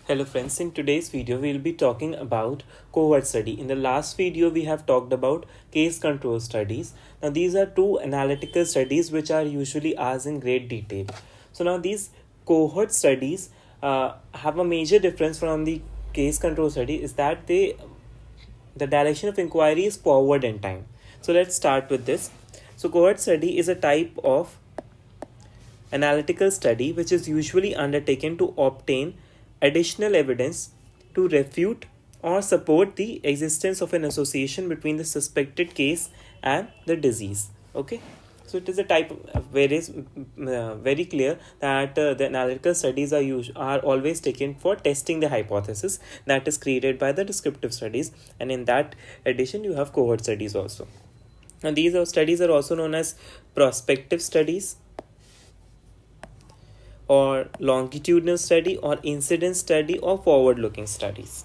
Hello friends, in today's video we will be talking about cohort study. In the last video we have talked about case control studies. Now these are two analytical studies which are usually asked in great detail. So now these cohort studies have a major difference from the case control study is that the direction of inquiry is forward in time. So let's start with this. So cohort study is a type of analytical study which is usually undertaken to obtain additional evidence to refute or support the existence of an association between the suspected case and the disease. Okay, so it is a type of very clear that the analytical studies are always taken for testing the hypothesis that is created by the descriptive studies, and in that addition you have cohort studies also. Now these studies are also known as prospective studies or longitudinal study or incidence study or forward looking studies.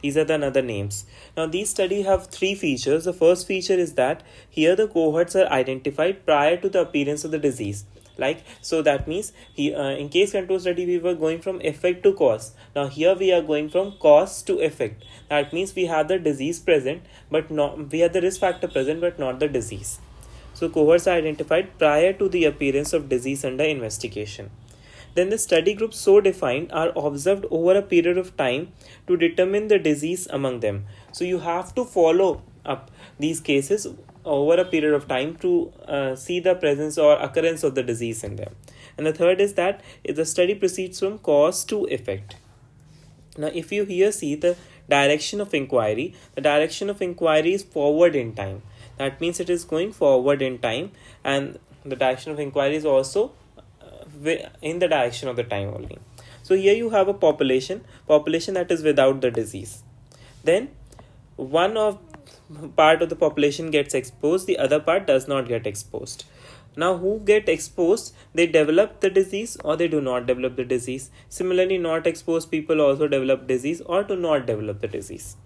These are the another names. Now these studies have three features. The first feature is that here the cohorts are identified prior to the appearance of the disease. So that means in case control study we were going from effect to cause. Now here we are going from cause to effect. That means we have the disease present but not we have the risk factor present but not the disease. So cohorts are identified prior to the appearance of disease under investigation. Then the study groups so defined are observed over a period of time to determine the disease among them. So you have to follow up these cases over a period of time to see the presence or occurrence of the disease in them. And the third is that the study proceeds from cause to effect. Now if you here see the direction of inquiry, the direction of inquiry is forward in time. That means it is going forward in time, and the direction of inquiry is also in the direction of the time only. So here you have a population that is without the disease. Then one of part of the population gets exposed, the other part does not get exposed. Now who get exposed, they develop the disease or they do not develop the disease. Similarly, not exposed people also develop disease or do not develop the disease.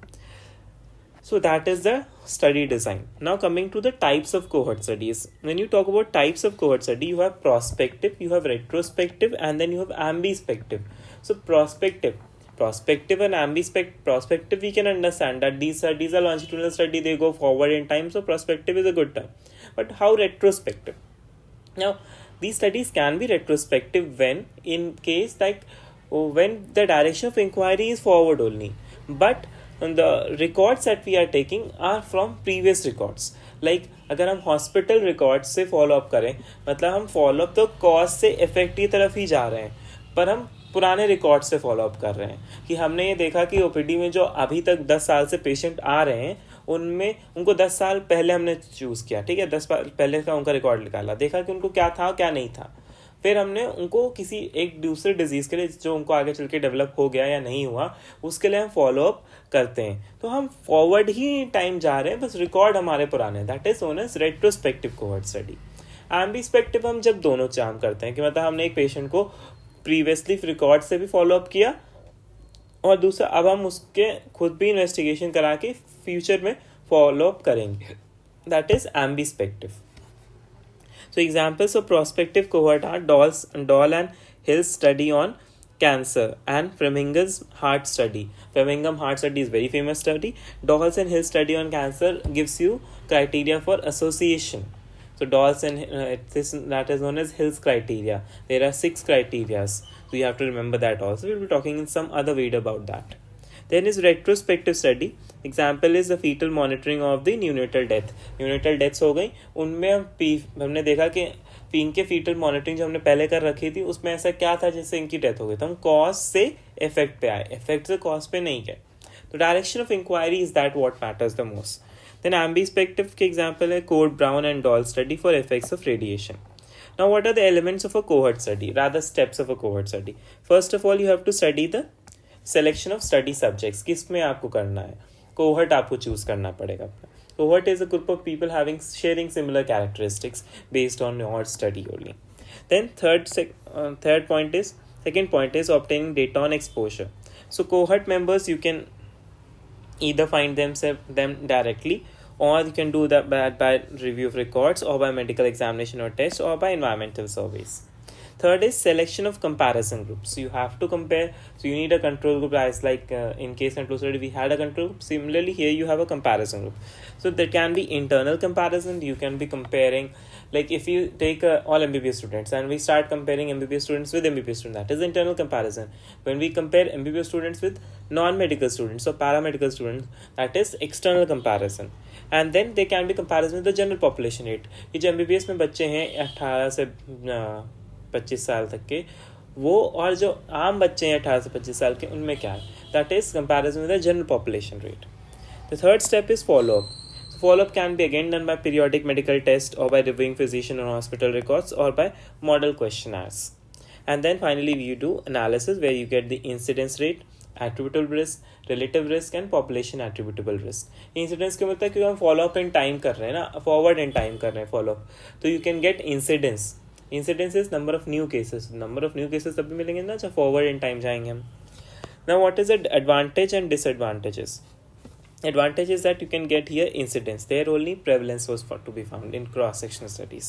So that is the study design. Now coming to the types of cohort studies. When you talk about types of cohort study, you have prospective, you have retrospective, and then you have ambispective. So prospective and prospective we can understand that these studies are longitudinal study, they go forward in time, so prospective is a good term. But how retrospective? Now these studies can be retrospective when when the direction of inquiry is forward only, but the records that we are taking are from previous records. अगर हम hospital record से follow up करें, मतलब हम follow up तो cause से effect की तरफ ही जा रहे हैं, पर हम पुराने रिकॉर्ड से फॉलो अप कर रहे हैं कि हमने ये देखा कि ओपीडी में जो अभी तक 10 साल से पेशेंट आ रहे हैं उनमें उनको 10 साल पहले हमने चूज किया, ठीक है, 10 साल पहले का उनका रिकॉर्ड निकाला, देखा कि उनको क्या था क्या नहीं था, फिर हमने उनको किसी एक दूसरे डिजीज के लिए जो उनको आगे चल के डेवलप हो गया या नहीं हुआ उसके लिए हम फॉलो अप करते हैं. तो हम फॉरवर्ड ही टाइम जा रहे हैं, बस रिकॉर्ड हमारे पुराने. That is known as retrospective cohort study. Ambispective हम जब दोनों काम करते हैं कि मतलब हमने एक पेशेंट को प्रीवियसली रिकॉर्ड से भी फॉलो अप किया और दूसरा अब हम उसके खुद भी इन्वेस्टिगेशन करा के फ्यूचर में फॉलो अप करेंगे. That is ambispective. So examples of prospective cohort are Doll and Hill's study on cancer and Framingham's heart study. Framingham heart study is very famous study. Doll's and Hill's study on cancer gives you criteria for association. So Doll's and that is known as Hill's criteria. There are 6 criteria. So you have to remember that also. We will be talking in some other video about that. Then is retrospective study. Example is the fetal monitoring of the neonatal death. Neonatal deaths हो गई, उनमें हमने देखा कि इनके foetal monitoring जो हमने पहले कर रखी थी उसमें ऐसा क्या था जिससे इनकी डेथ हो गई, तो हम कॉज से इफेक्ट पे आए, इफेक्ट से कॉज पे नहीं गए. तो direction of inquiry is that what matters the most. Then ambispective के एग्जांपल है Court Brown and Doll study for effects of radiation. Now what are the elements of a cohort study, rather steps of a cohort study? First of all you have to study the selection of study subjects. किस में आपको करना है, cohort आपको choose करना पड़ेगा. Cohort is a group of people sharing similar characteristics based on your study only. Then second point is obtaining data on exposure. So cohort members you can either find them directly, or you can do that by review of records or by medical examination or test or by environmental surveys. Third is selection of comparison groups. So you have to compare. So you need a control group, as like in case control study we had a control group. Similarly here you have a comparison group. So there can be internal comparison. You can be comparing, like if you take all MBBS students and we start comparing MBBS students with MBBS students, that is internal comparison. When we compare MBBS students with non-medical students or paramedical students, that is external comparison. And then they can be comparison with the general population rate. ये जो MBBS में बच्चे हैं 18 से 25 साल तक के, वो और जो आम बच्चे हैं 18 से 25 साल के, उनमें क्या है, that is comparison with the general population rate. The third step is follow up. Follow-up can be again done by periodic medical test or by reviewing physician or hospital records or by model questionnaires. And then finally you do analysis where you get the incidence rate, attributable risk, relative risk and population attributable risk. Incidence क्यों मिलता है? क्योंकि हम follow-up in time कर रहे हैं ना, forward in time कर रहे हैं follow-up, तो you can get incidence. Incidence is number of new cases. Number of new cases तब भी मिलेंगे ना जब forward in time जाएंगे हम. Now what is the advantage and disadvantages? Advantage is that you can get here incidence. There only prevalence was to be found in cross-sectional studies.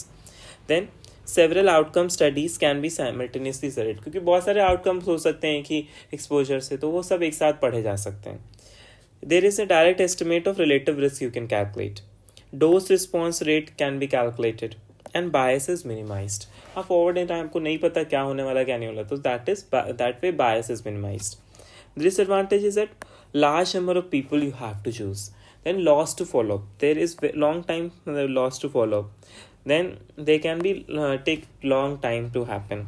Then several outcome studies can be simultaneously studied. क्योंकि बहुत सारे outcomes हो सकते हैं कि exposure से, तो वो सब एक साथ पढ़े जा सकते हैं. There is a direct estimate of relative risk you can calculate. Dose response rate can be calculated and bias is minimized. अब forward in time को नहीं पता क्या होने वाला क्या नहीं होने वाला, तो that way bias is minimized. The disadvantage is that large number of people you have to choose. Then loss to follow up. There is long time loss to follow up. Then they can be take long time to happen.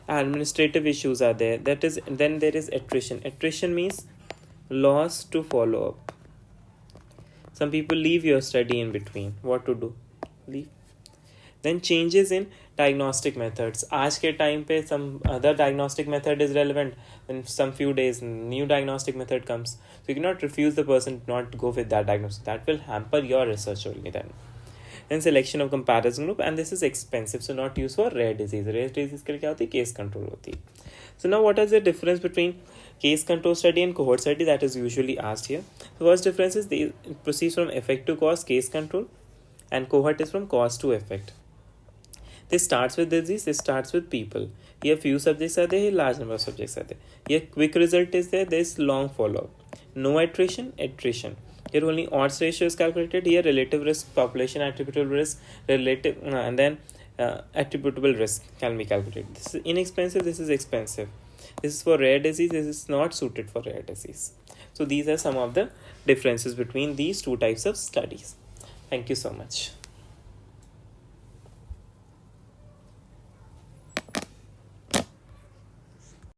Administrative issues are there. Then there is attrition. Attrition means loss to follow up. Some people leave your study in between. What to do? Leave. Then changes in diagnostic methods. आज के time पे some other diagnostic method is relevant. In some few days, new diagnostic method comes. So you cannot refuse the person to not go with that diagnosis. That will hamper your research only then. Then selection of comparison group, and this is expensive, so not used for rare disease. Rare disease के लिए क्या होती है? Case control होती है. So now what is the difference between case control study and cohort study? That is usually asked here. The first difference is it proceeds from effect to cause, case control, and cohort is from cause to effect. This starts with disease, this starts with people. Here few subjects are there, here large number of subjects are there. Here quick result is there, there is long follow-up. No attrition. Here only odds ratio is calculated. Here relative risk, population attributable risk, and then attributable risk can be calculated. This is inexpensive, this is expensive. This is for rare disease, this is not suited for rare disease. So these are some of the differences between these two types of studies. Thank you so much.